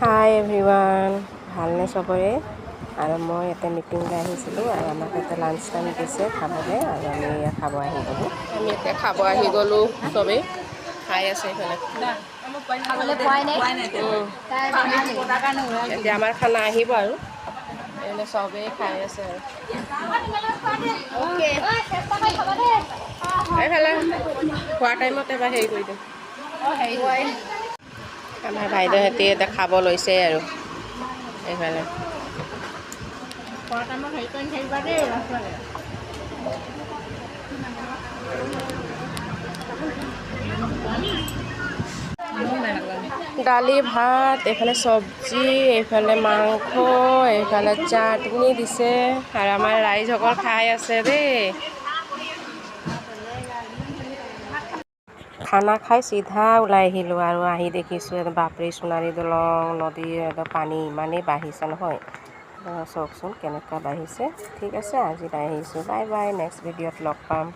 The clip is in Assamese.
হাই এভৰিৱান, ভালনে চবৰে? আৰু মই এটা মিটিংলৈ আহিছিলোঁ আৰু আমাক এটা লাঞ্চ টাইম দিছে খাবলৈ আৰু আমি খাব আহি গ'লোঁ। আমি এতিয়া খাব আহি গ'লোঁ, চবেই খাই আছে এইফালে। এতিয়া আমাৰ খানা আহিব আৰু এইফালে চবেই খাই আছে আৰু এইফালে খোৱা টাইমত এবাৰ হেৰি কৰি দিম। আমাৰ বাইদেউহঁতে এতিয়া খাব লৈছে আৰু এইফালে দালি ভাত, এইফালে চব্জি, এইফালে মাংস, এইফালে চাটনি দিছে আৰু আমাৰ ৰাইজসকল খাই আছে দেই। খানা খাই চিধা ওলাই আহিলোঁ আৰু আহি দেখিছোঁ বাপৰে সোণাৰী দলং নদীৰ পানী ইমানেই বাঢ়িছে নহয়, চাওকচোন কেনেকুৱা বাঢ়িছে। ঠিক আছে, আজি আহিছোঁ, বাই বাই, নেক্সট ভিডিঅ'ত লগ পাম।